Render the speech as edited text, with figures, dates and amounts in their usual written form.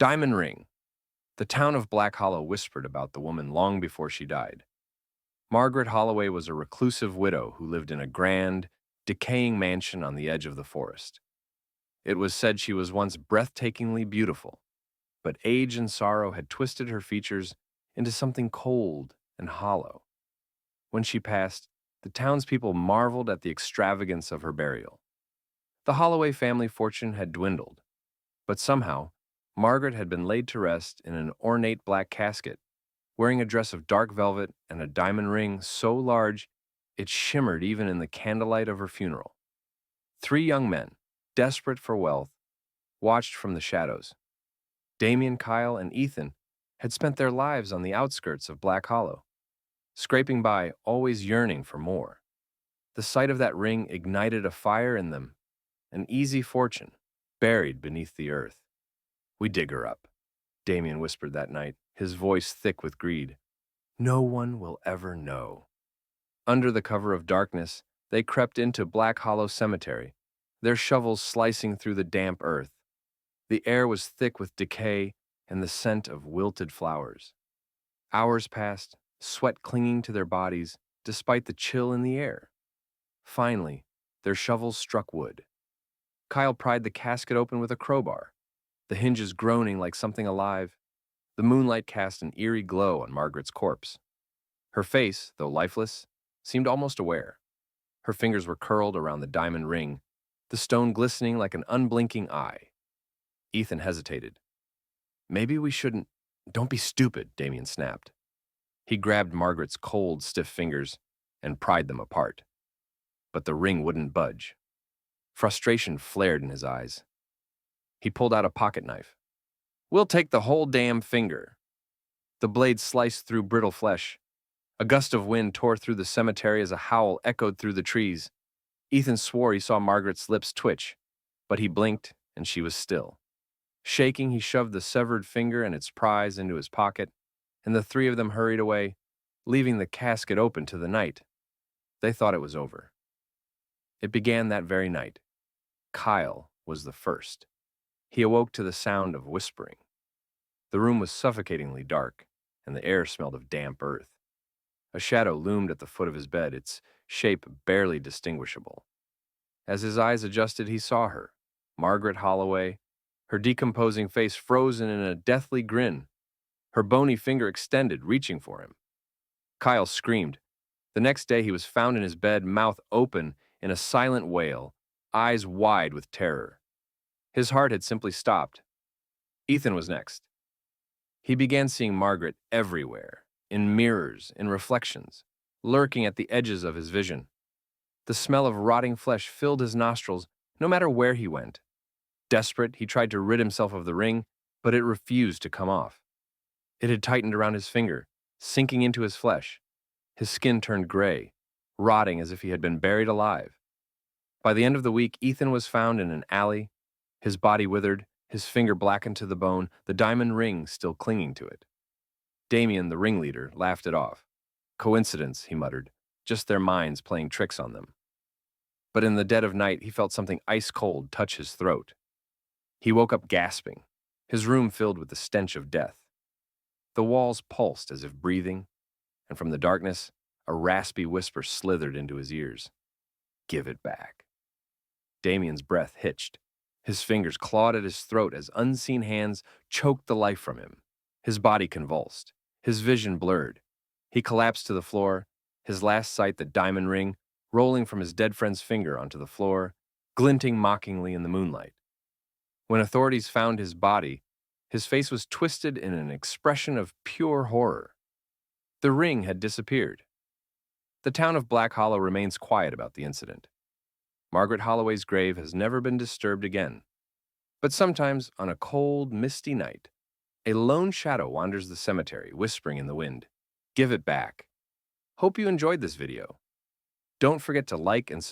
Diamond Ring. The town of Black Hollow whispered about the woman long before she died. Margaret Holloway was a reclusive widow who lived in a grand, decaying mansion on the edge of the forest. It was said she was once breathtakingly beautiful, but age and sorrow had twisted her features into something cold and hollow. When she passed, the townspeople marveled at the extravagance of her burial. The Holloway family fortune had dwindled, but somehow, Margaret had been laid to rest in an ornate black casket, wearing a dress of dark velvet and a diamond ring so large it shimmered even in the candlelight of her funeral. Three young men, desperate for wealth, watched from the shadows. Damien, Kyle, and Ethan had spent their lives on the outskirts of Black Hollow, scraping by, always yearning for more. The sight of that ring ignited a fire in them, an easy fortune, buried beneath the earth. "We dig her up," Damien whispered that night, his voice thick with greed. "No one will ever know." Under the cover of darkness, they crept into Black Hollow Cemetery, their shovels slicing through the damp earth. The air was thick with decay and the scent of wilted flowers. Hours passed, sweat clinging to their bodies, despite the chill in the air. Finally, their shovels struck wood. Kyle pried the casket open with a crowbar, the hinges groaning like something alive. The moonlight cast an eerie glow on Margaret's corpse. Her face, though lifeless, seemed almost aware. Her fingers were curled around the diamond ring, the stone glistening like an unblinking eye. Ethan hesitated. "Maybe we shouldn't—" "Don't be stupid," Damien snapped. He grabbed Margaret's cold, stiff fingers and pried them apart. But the ring wouldn't budge. Frustration flared in his eyes. He pulled out a pocket knife. "We'll take the whole damn finger." The blade sliced through brittle flesh. A gust of wind tore through the cemetery as a howl echoed through the trees. Ethan swore he saw Margaret's lips twitch, but he blinked and she was still. Shaking, he shoved the severed finger and its prize into his pocket, and the three of them hurried away, leaving the casket open to the night. They thought it was over. It began that very night. Kyle was the first. He awoke to the sound of whispering. The room was suffocatingly dark, and the air smelled of damp earth. A shadow loomed at the foot of his bed, its shape barely distinguishable. As his eyes adjusted, he saw her, Margaret Holloway, her decomposing face frozen in a deathly grin, her bony finger extended, reaching for him. Kyle screamed. The next day, he was found in his bed, mouth open in a silent wail, eyes wide with terror. His heart had simply stopped. Ethan was next. He began seeing Margaret everywhere, in mirrors, in reflections, lurking at the edges of his vision. The smell of rotting flesh filled his nostrils no matter where he went. Desperate, he tried to rid himself of the ring, but it refused to come off. It had tightened around his finger, sinking into his flesh. His skin turned gray, rotting as if he had been buried alive. By the end of the week, Ethan was found in an alley, his body withered, his finger blackened to the bone, the diamond ring still clinging to it. Damien, the ringleader, laughed it off. "Coincidence," he muttered, "just their minds playing tricks on them." But in the dead of night, he felt something ice-cold touch his throat. He woke up gasping, his room filled with the stench of death. The walls pulsed as if breathing, and from the darkness, a raspy whisper slithered into his ears. "Give it back." Damien's breath hitched. His fingers clawed at his throat as unseen hands choked the life from him. His body convulsed, his vision blurred. He collapsed to the floor, his last sight the diamond ring rolling from his dead friend's finger onto the floor, glinting mockingly in the moonlight. When authorities found his body, his face was twisted in an expression of pure horror. The ring had disappeared. The town of Black Hollow remains quiet about the incident. Margaret Holloway's grave has never been disturbed again. But sometimes, on a cold, misty night, a lone shadow wanders the cemetery, whispering in the wind, "Give it back." Hope you enjoyed this video. Don't forget to like and subscribe